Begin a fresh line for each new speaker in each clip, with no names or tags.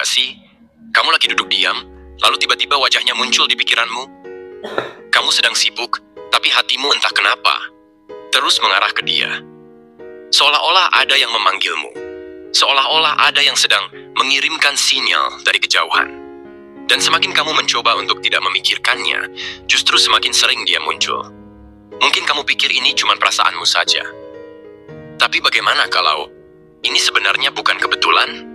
nggak sih? Kamu lagi duduk diam, lalu tiba-tiba wajahnya muncul di pikiranmu. Kamu sedang sibuk, tapi hatimu entah kenapa terus mengarah ke dia. Seolah-olah ada yang memanggilmu. Seolah-olah ada yang sedang mengirimkan sinyal dari kejauhan. Dan semakin kamu mencoba untuk tidak memikirkannya, justru semakin sering dia muncul. Mungkin kamu pikir ini cuma perasaanmu saja. Tapi bagaimana kalau ini sebenarnya bukan kebetulan?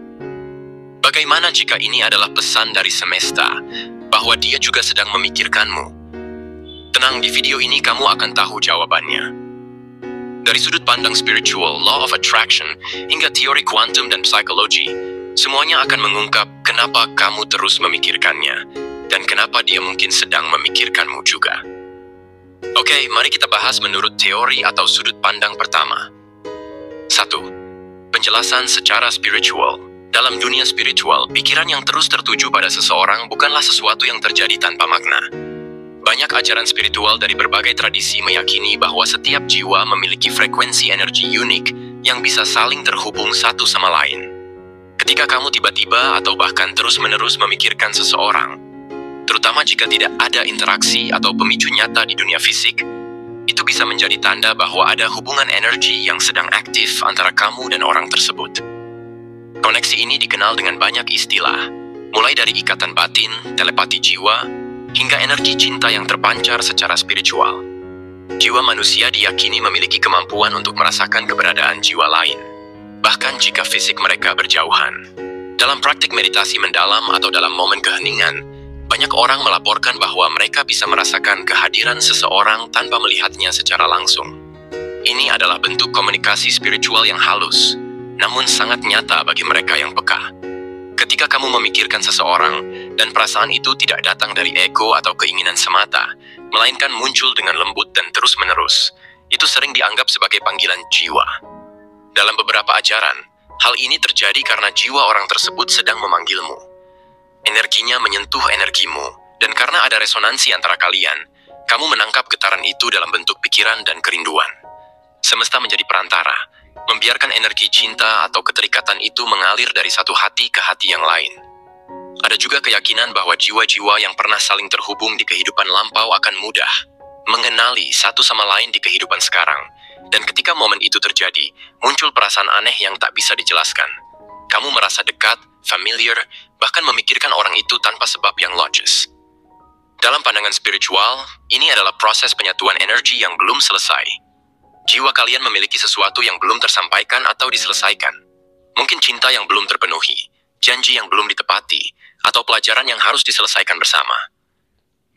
Bagaimana jika ini adalah pesan dari semesta, bahwa dia juga sedang memikirkanmu? Tenang, di video ini kamu akan tahu jawabannya. Dari sudut pandang spiritual, law of attraction, hingga teori kuantum dan psikologi, semuanya akan mengungkap kenapa kamu terus memikirkannya, dan kenapa dia mungkin sedang memikirkanmu juga. Oke, mari kita bahas menurut teori atau sudut pandang pertama. 1. Penjelasan secara spiritual. Dalam dunia spiritual, pikiran yang terus tertuju pada seseorang bukanlah sesuatu yang terjadi tanpa makna. Banyak ajaran spiritual dari berbagai tradisi meyakini bahwa setiap jiwa memiliki frekuensi energi unik yang bisa saling terhubung satu sama lain. Ketika kamu tiba-tiba atau bahkan terus-menerus memikirkan seseorang, terutama jika tidak ada interaksi atau pemicu nyata di dunia fisik, itu bisa menjadi tanda bahwa ada hubungan energi yang sedang aktif antara kamu dan orang tersebut. Koneksi ini dikenal dengan banyak istilah, mulai dari ikatan batin, telepati jiwa, hingga energi cinta yang terpancar secara spiritual. Jiwa manusia diyakini memiliki kemampuan untuk merasakan keberadaan jiwa lain, bahkan jika fisik mereka berjauhan. Dalam praktik meditasi mendalam atau dalam momen keheningan, banyak orang melaporkan bahwa mereka bisa merasakan kehadiran seseorang tanpa melihatnya secara langsung. Ini adalah bentuk komunikasi spiritual yang halus, namun sangat nyata bagi mereka yang peka. Ketika kamu memikirkan seseorang, dan perasaan itu tidak datang dari ego atau keinginan semata, melainkan muncul dengan lembut dan terus-menerus, itu sering dianggap sebagai panggilan jiwa. Dalam beberapa ajaran, hal ini terjadi karena jiwa orang tersebut sedang memanggilmu. Energinya menyentuh energimu, dan karena ada resonansi antara kalian, kamu menangkap getaran itu dalam bentuk pikiran dan kerinduan. Semesta menjadi perantara, membiarkan energi cinta atau keterikatan itu mengalir dari satu hati ke hati yang lain. Ada juga keyakinan bahwa jiwa-jiwa yang pernah saling terhubung di kehidupan lampau akan mudah mengenali satu sama lain di kehidupan sekarang. Dan ketika momen itu terjadi, muncul perasaan aneh yang tak bisa dijelaskan. Kamu merasa dekat, familiar, bahkan memikirkan orang itu tanpa sebab yang logis. Dalam pandangan spiritual, ini adalah proses penyatuan energi yang belum selesai. Jiwa kalian memiliki sesuatu yang belum tersampaikan atau diselesaikan. Mungkin cinta yang belum terpenuhi, janji yang belum ditepati, atau pelajaran yang harus diselesaikan bersama.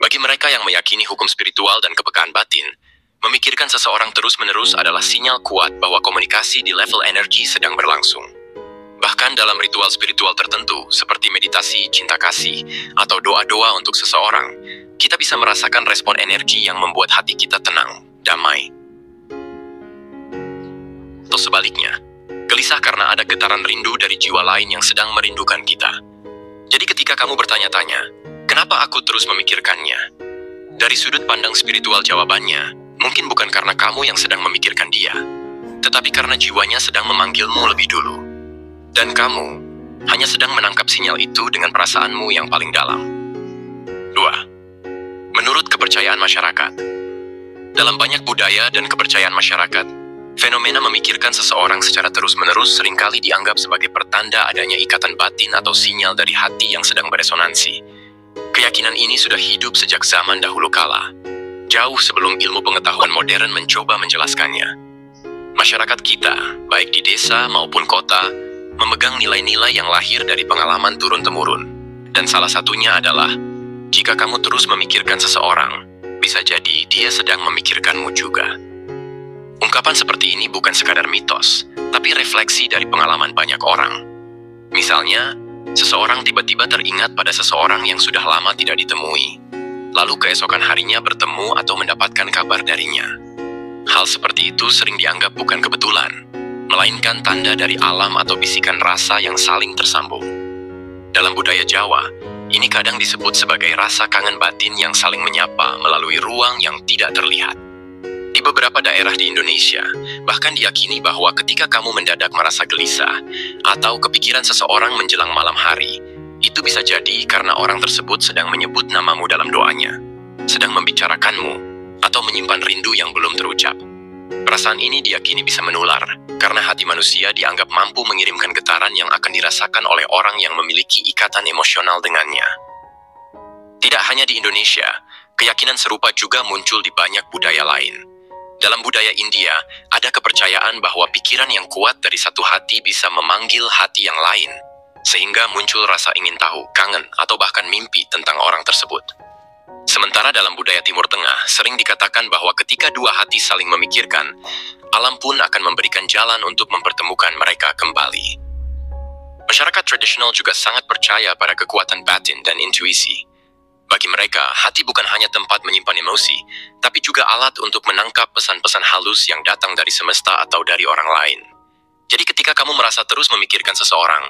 Bagi mereka yang meyakini hukum spiritual dan kepekaan batin, memikirkan seseorang terus-menerus adalah sinyal kuat bahwa komunikasi di level energi sedang berlangsung. Bahkan dalam ritual spiritual tertentu, seperti meditasi, cinta kasih, atau doa-doa untuk seseorang, kita bisa merasakan respon energi yang membuat hati kita tenang, damai. Atau sebaliknya, gelisah karena ada getaran rindu dari jiwa lain yang sedang merindukan kita. Jadi ketika kamu bertanya-tanya, kenapa aku terus memikirkannya? Dari sudut pandang spiritual jawabannya, mungkin bukan karena kamu yang sedang memikirkan dia, tetapi karena jiwanya sedang memanggilmu lebih dulu. Dan kamu hanya sedang menangkap sinyal itu dengan perasaanmu yang paling dalam. 2. Menurut kepercayaan masyarakat. Dalam banyak budaya dan kepercayaan masyarakat, fenomena memikirkan seseorang secara terus-menerus seringkali dianggap sebagai pertanda adanya ikatan batin atau sinyal dari hati yang sedang beresonansi. Keyakinan ini sudah hidup sejak zaman dahulu kala, jauh sebelum ilmu pengetahuan modern mencoba menjelaskannya. Masyarakat kita, baik di desa maupun kota, memegang nilai-nilai yang lahir dari pengalaman turun-temurun. Dan salah satunya adalah, jika kamu terus memikirkan seseorang, bisa jadi dia sedang memikirkanmu juga. Ungkapan seperti ini bukan sekadar mitos, tapi refleksi dari pengalaman banyak orang. Misalnya, seseorang tiba-tiba teringat pada seseorang yang sudah lama tidak ditemui, lalu keesokan harinya bertemu atau mendapatkan kabar darinya. Hal seperti itu sering dianggap bukan kebetulan, melainkan tanda dari alam atau bisikan rasa yang saling tersambung. Dalam budaya Jawa, ini kadang disebut sebagai rasa kangen batin yang saling menyapa melalui ruang yang tidak terlihat. Di beberapa daerah di Indonesia, bahkan diyakini bahwa ketika kamu mendadak merasa gelisah atau kepikiran seseorang menjelang malam hari, Itu bisa jadi karena orang tersebut sedang menyebut namamu dalam doanya, sedang membicarakanmu, atau menyimpan rindu yang belum terucap. Perasaan ini diyakini bisa menular, karena hati manusia dianggap mampu mengirimkan getaran yang akan dirasakan oleh orang yang memiliki ikatan emosional dengannya. Tidak hanya di Indonesia, keyakinan serupa juga muncul di banyak budaya lain. Dalam budaya India, ada kepercayaan bahwa pikiran yang kuat dari satu hati bisa memanggil hati yang lain, sehingga muncul rasa ingin tahu, kangen, atau bahkan mimpi tentang orang tersebut. Sementara dalam budaya Timur Tengah, sering dikatakan bahwa ketika dua hati saling memikirkan, alam pun akan memberikan jalan untuk mempertemukan mereka kembali. Masyarakat tradisional juga sangat percaya pada kekuatan batin dan intuisi. Bagi mereka, hati bukan hanya tempat menyimpan emosi, tapi juga alat untuk menangkap pesan-pesan halus yang datang dari semesta atau dari orang lain. Jadi ketika kamu merasa terus memikirkan seseorang,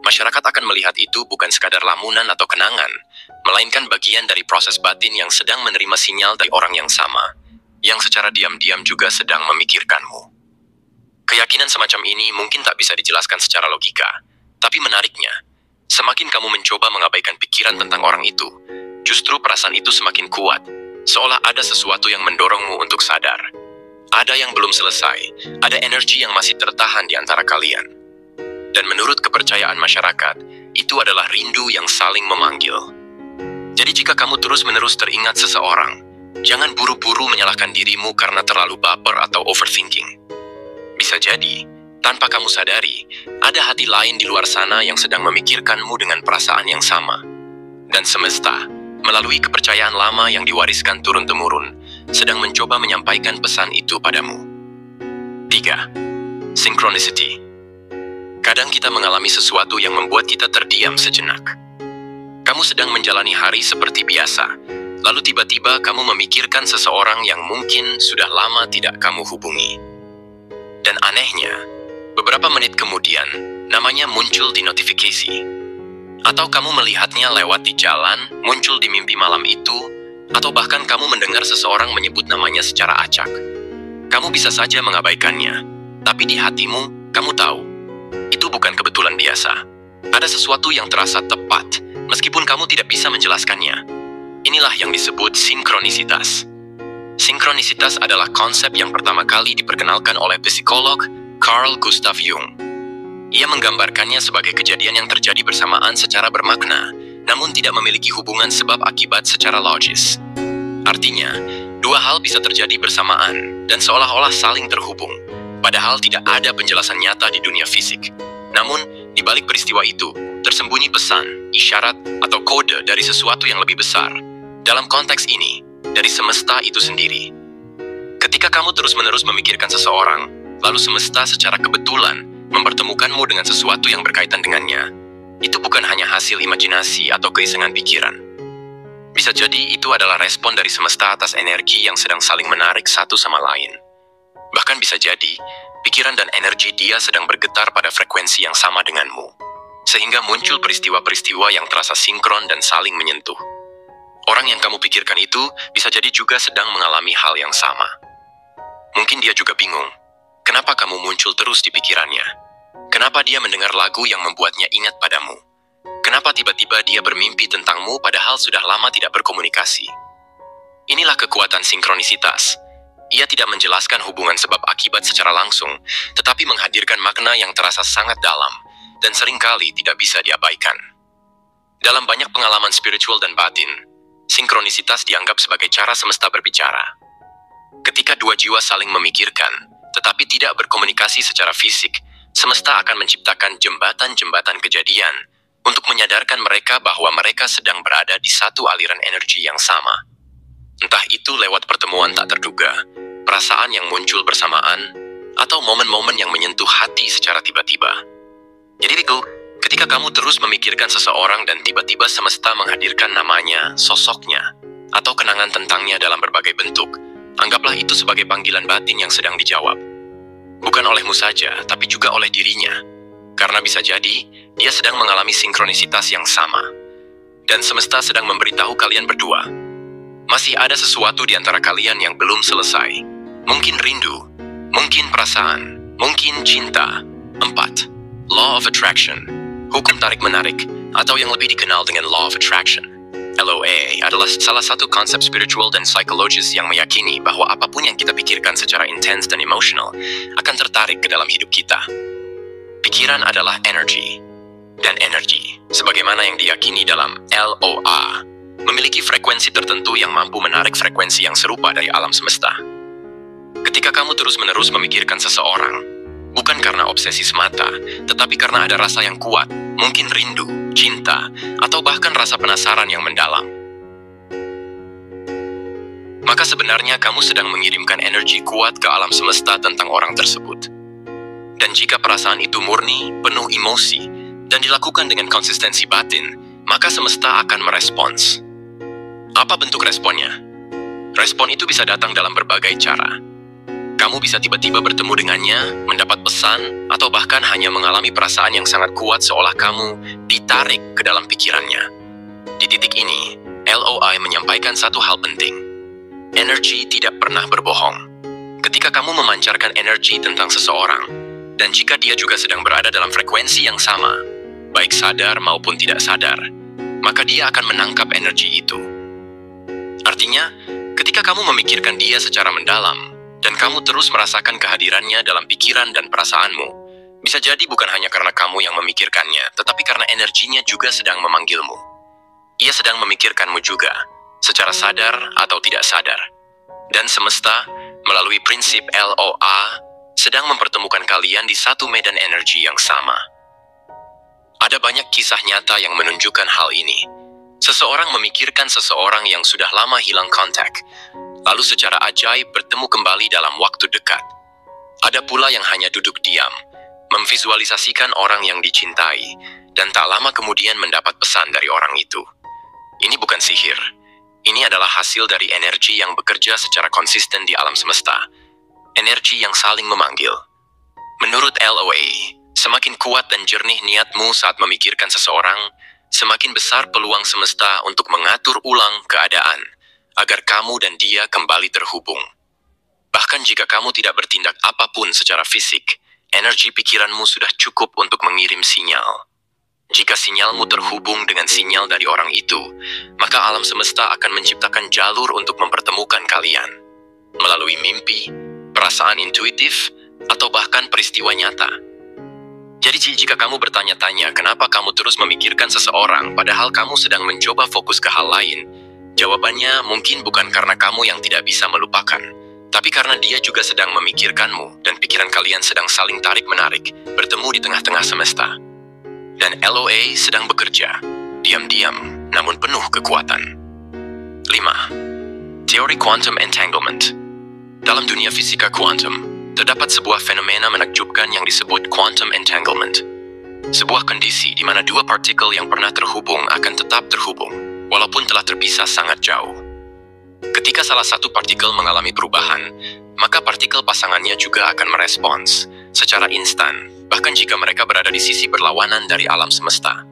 masyarakat akan melihat itu bukan sekadar lamunan atau kenangan, melainkan bagian dari proses batin yang sedang menerima sinyal dari orang yang sama, yang secara diam-diam juga sedang memikirkanmu. Keyakinan semacam ini mungkin tak bisa dijelaskan secara logika, tapi menariknya, semakin kamu mencoba mengabaikan pikiran tentang orang itu, justru perasaan itu semakin kuat, seolah ada sesuatu yang mendorongmu untuk sadar. Ada yang belum selesai, ada energi yang masih tertahan di antara kalian. Dan menurut kepercayaan masyarakat, itu adalah rindu yang saling memanggil. Jadi jika kamu terus-menerus teringat seseorang, jangan buru-buru menyalahkan dirimu karena terlalu baper atau overthinking. Bisa jadi, tanpa kamu sadari, ada hati lain di luar sana yang sedang memikirkanmu dengan perasaan yang sama. Dan semesta, melalui kepercayaan lama yang diwariskan turun-temurun, sedang mencoba menyampaikan pesan itu padamu. 3. Synchronicity. Kadang kita mengalami sesuatu yang membuat kita terdiam sejenak. Kamu sedang menjalani hari seperti biasa, lalu tiba-tiba kamu memikirkan seseorang yang mungkin sudah lama tidak kamu hubungi. Dan anehnya, beberapa menit kemudian, namanya muncul di notifikasi. Atau kamu melihatnya lewat di jalan, muncul di mimpi malam itu, atau bahkan kamu mendengar seseorang menyebut namanya secara acak. Kamu bisa saja mengabaikannya, tapi di hatimu, kamu tahu, itu bukan kebetulan biasa. Ada sesuatu yang terasa tepat, meskipun kamu tidak bisa menjelaskannya. Inilah yang disebut sinkronisitas. Sinkronisitas adalah konsep yang pertama kali diperkenalkan oleh psikolog Carl Gustav Jung. Ia menggambarkannya sebagai kejadian yang terjadi bersamaan secara bermakna, namun tidak memiliki hubungan sebab akibat secara logis. Artinya, dua hal bisa terjadi bersamaan dan seolah-olah saling terhubung, padahal tidak ada penjelasan nyata di dunia fisik. Namun, di balik peristiwa itu, tersembunyi pesan, isyarat, atau kode dari sesuatu yang lebih besar. Dalam konteks ini, dari semesta itu sendiri. Ketika kamu terus-menerus memikirkan seseorang, lalu semesta secara kebetulan mempertemukanmu dengan sesuatu yang berkaitan dengannya, itu bukan hanya hasil imajinasi atau keisengan pikiran. Bisa jadi itu adalah respon dari semesta atas energi yang sedang saling menarik satu sama lain. Bahkan bisa jadi, pikiran dan energi dia sedang bergetar pada frekuensi yang sama denganmu, sehingga muncul peristiwa-peristiwa yang terasa sinkron dan saling menyentuh. Orang yang kamu pikirkan itu bisa jadi juga sedang mengalami hal yang sama. Mungkin dia juga bingung, kenapa kamu muncul terus di pikirannya? Kenapa dia mendengar lagu yang membuatnya ingat padamu? Kenapa tiba-tiba dia bermimpi tentangmu padahal sudah lama tidak berkomunikasi? Inilah kekuatan sinkronisitas. Ia tidak menjelaskan hubungan sebab akibat secara langsung, tetapi menghadirkan makna yang terasa sangat dalam dan seringkali tidak bisa diabaikan. Dalam banyak pengalaman spiritual dan batin, sinkronisitas dianggap sebagai cara semesta berbicara. Ketika dua jiwa saling memikirkan, tetapi tidak berkomunikasi secara fisik, semesta akan menciptakan jembatan-jembatan kejadian untuk menyadarkan mereka bahwa mereka sedang berada di satu aliran energi yang sama. Entah itu lewat pertemuan tak terduga, perasaan yang muncul bersamaan, atau momen-momen yang menyentuh hati secara tiba-tiba. Jadi itu, ketika kamu terus memikirkan seseorang dan tiba-tiba semesta menghadirkan namanya, sosoknya, atau kenangan tentangnya dalam berbagai bentuk, anggaplah itu sebagai panggilan batin yang sedang dijawab. Bukan olehmu saja, tapi juga oleh dirinya. Karena bisa jadi, dia sedang mengalami sinkronisitas yang sama. Dan semesta sedang memberitahu kalian berdua, masih ada sesuatu di antara kalian yang belum selesai. Mungkin rindu, mungkin perasaan, mungkin cinta. 4. Law of Attraction. Hukum tarik-menarik. atau yang lebih dikenal dengan Law of Attraction. LOA adalah salah satu konsep spiritual dan psikologis yang meyakini bahwa apapun yang kita pikirkan secara intens dan emosional akan tertarik ke dalam hidup kita. Pikiran adalah energi, dan energi, sebagaimana yang diyakini dalam LOA, memiliki frekuensi tertentu yang mampu menarik frekuensi yang serupa dari alam semesta. Ketika kamu terus-menerus memikirkan seseorang, bukan karena obsesi semata, tetapi karena ada rasa yang kuat, mungkin rindu, cinta, atau bahkan rasa penasaran yang mendalam, maka sebenarnya kamu sedang mengirimkan energi kuat ke alam semesta tentang orang tersebut. Dan jika perasaan itu murni, penuh emosi, dan dilakukan dengan konsistensi batin, maka semesta akan merespons. Apa bentuk responnya? Respon itu bisa datang dalam berbagai cara. Kamu bisa tiba-tiba bertemu dengannya, mendapat pesan, atau bahkan hanya mengalami perasaan yang sangat kuat seolah kamu ditarik ke dalam pikirannya. Di titik ini, LOI menyampaikan satu hal penting. Energi tidak pernah berbohong. Ketika kamu memancarkan energi tentang seseorang, dan jika dia juga sedang berada dalam frekuensi yang sama, baik sadar maupun tidak sadar, maka dia akan menangkap energi itu. Artinya, ketika kamu memikirkan dia secara mendalam, dan kamu terus merasakan kehadirannya dalam pikiran dan perasaanmu, bisa jadi bukan hanya karena kamu yang memikirkannya, tetapi karena energinya juga sedang memanggilmu. Ia sedang memikirkanmu juga, secara sadar atau tidak sadar. Dan semesta, melalui prinsip LOA, sedang mempertemukan kalian di satu medan energi yang sama. Ada banyak kisah nyata yang menunjukkan hal ini. Seseorang memikirkan seseorang yang sudah lama hilang kontak, lalu secara ajaib bertemu kembali dalam waktu dekat. Ada pula yang hanya duduk diam, memvisualisasikan orang yang dicintai, dan tak lama kemudian mendapat pesan dari orang itu. Ini bukan sihir. Ini adalah hasil dari energi yang bekerja secara konsisten di alam semesta. Energi yang saling memanggil. Menurut LOA, semakin kuat dan jernih niatmu saat memikirkan seseorang, semakin besar peluang semesta untuk mengatur ulang keadaan, agar kamu dan dia kembali terhubung. Bahkan jika kamu tidak bertindak apapun secara fisik, energi pikiranmu sudah cukup untuk mengirim sinyal. Jika sinyalmu terhubung dengan sinyal dari orang itu, maka alam semesta akan menciptakan jalur untuk mempertemukan kalian. Melalui mimpi, perasaan intuitif, atau bahkan peristiwa nyata. Jadi jika kamu bertanya-tanya kenapa kamu terus memikirkan seseorang padahal kamu sedang mencoba fokus ke hal lain, jawabannya mungkin bukan karena kamu yang tidak bisa melupakan, tapi karena dia juga sedang memikirkanmu dan pikiran kalian sedang saling tarik-menarik, bertemu di tengah-tengah semesta. Dan LOA sedang bekerja, diam-diam, namun penuh kekuatan. 5. Teori Quantum Entanglement. Dalam dunia fisika kuantum, terdapat sebuah fenomena menakjubkan yang disebut quantum entanglement. Sebuah kondisi di mana dua partikel yang pernah terhubung akan tetap terhubung, walaupun telah terpisah sangat jauh. Ketika salah satu partikel mengalami perubahan, maka partikel pasangannya juga akan merespons secara instan, bahkan jika mereka berada di sisi berlawanan dari alam semesta.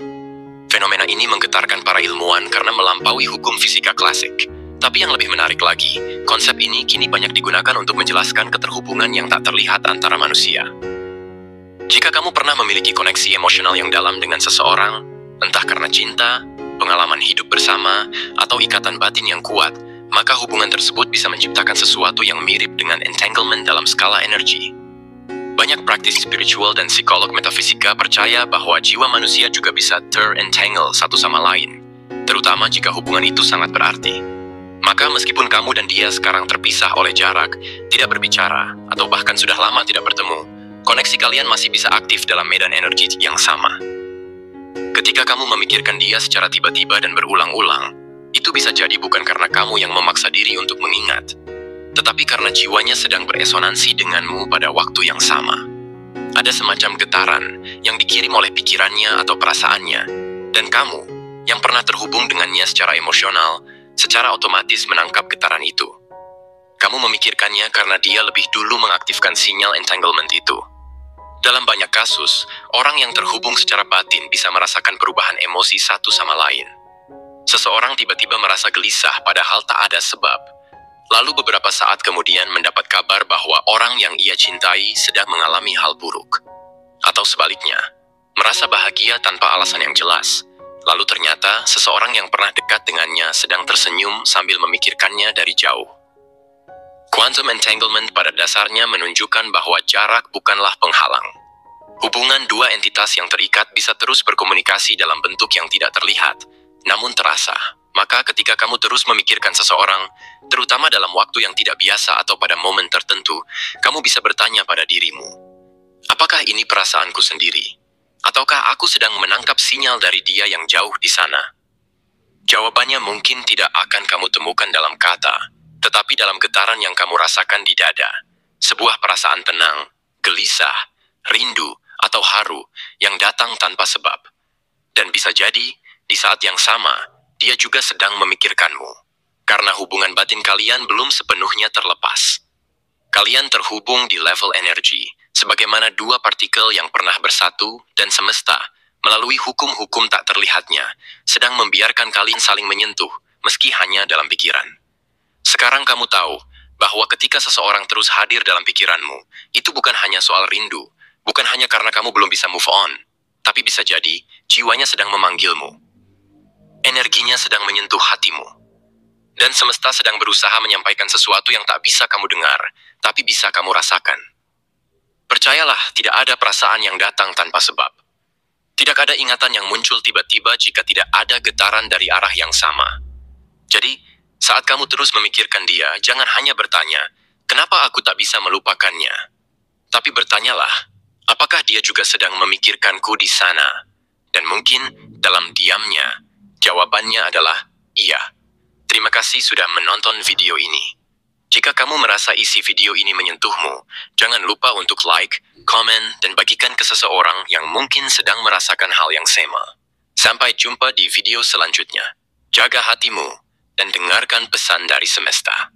Fenomena ini menggetarkan para ilmuwan karena melampaui hukum fisika klasik. Tapi yang lebih menarik lagi, konsep ini kini banyak digunakan untuk menjelaskan keterhubungan yang tak terlihat antara manusia. Jika kamu pernah memiliki koneksi emosional yang dalam dengan seseorang, entah karena cinta, pengalaman hidup bersama, atau ikatan batin yang kuat, maka hubungan tersebut bisa menciptakan sesuatu yang mirip dengan entanglement dalam skala energi. Banyak praktisi spiritual dan psikolog metafisika percaya bahwa jiwa manusia juga bisa ter-entangle satu sama lain, terutama jika hubungan itu sangat berarti. Maka meskipun kamu dan dia sekarang terpisah oleh jarak, tidak berbicara, atau bahkan sudah lama tidak bertemu, koneksi kalian masih bisa aktif dalam medan energi yang sama. Ketika kamu memikirkan dia secara tiba-tiba dan berulang-ulang, itu bisa jadi bukan karena kamu yang memaksa diri untuk mengingat, tetapi karena jiwanya sedang beresonansi denganmu pada waktu yang sama. Ada semacam getaran yang dikirim oleh pikirannya atau perasaannya, dan kamu, yang pernah terhubung dengannya secara emosional, secara otomatis menangkap getaran itu. Kamu memikirkannya karena dia lebih dulu mengaktifkan sinyal entanglement itu. Dalam banyak kasus, orang yang terhubung secara batin bisa merasakan perubahan emosi satu sama lain. Seseorang tiba-tiba merasa gelisah padahal tak ada sebab. Lalu beberapa saat kemudian mendapat kabar bahwa orang yang ia cintai sedang mengalami hal buruk. Atau sebaliknya, merasa bahagia tanpa alasan yang jelas. Lalu ternyata seseorang yang pernah dekat dengannya sedang tersenyum sambil memikirkannya dari jauh. Quantum entanglement pada dasarnya menunjukkan bahwa jarak bukanlah penghalang. Hubungan dua entitas yang terikat bisa terus berkomunikasi dalam bentuk yang tidak terlihat, namun terasa. Maka ketika kamu terus memikirkan seseorang, terutama dalam waktu yang tidak biasa atau pada momen tertentu, kamu bisa bertanya pada dirimu, apakah ini perasaanku sendiri? Ataukah aku sedang menangkap sinyal dari dia yang jauh di sana? Jawabannya mungkin tidak akan kamu temukan dalam kata, tetapi dalam getaran yang kamu rasakan di dada. Sebuah perasaan tenang, gelisah, rindu, atau haru yang datang tanpa sebab. Dan bisa jadi, di saat yang sama, dia juga sedang memikirkanmu. Karena hubungan batin kalian belum sepenuhnya terlepas. Kalian terhubung di level energi, sebagaimana dua partikel yang pernah bersatu dan semesta, melalui hukum-hukum tak terlihatnya, sedang membiarkan kalian saling menyentuh, meski hanya dalam pikiran. Sekarang kamu tahu bahwa ketika seseorang terus hadir dalam pikiranmu, itu bukan hanya soal rindu, bukan hanya karena kamu belum bisa move on, tapi bisa jadi jiwanya sedang memanggilmu. Energinya sedang menyentuh hatimu. Dan semesta sedang berusaha menyampaikan sesuatu yang tak bisa kamu dengar, tapi bisa kamu rasakan. Percayalah, tidak ada perasaan yang datang tanpa sebab. Tidak ada ingatan yang muncul tiba-tiba jika tidak ada getaran dari arah yang sama. Jadi, saat kamu terus memikirkan dia, jangan hanya bertanya, kenapa aku tak bisa melupakannya? Tapi bertanyalah, apakah dia juga sedang memikirkanku di sana? Dan mungkin, dalam diamnya, jawabannya adalah iya. Terima kasih sudah menonton video ini. Jika kamu merasa isi video ini menyentuhmu, jangan lupa untuk like, komen, dan bagikan ke seseorang yang mungkin sedang merasakan hal yang sama. Sampai jumpa di video selanjutnya. Jaga hatimu, dan dengarkan pesan dari semesta.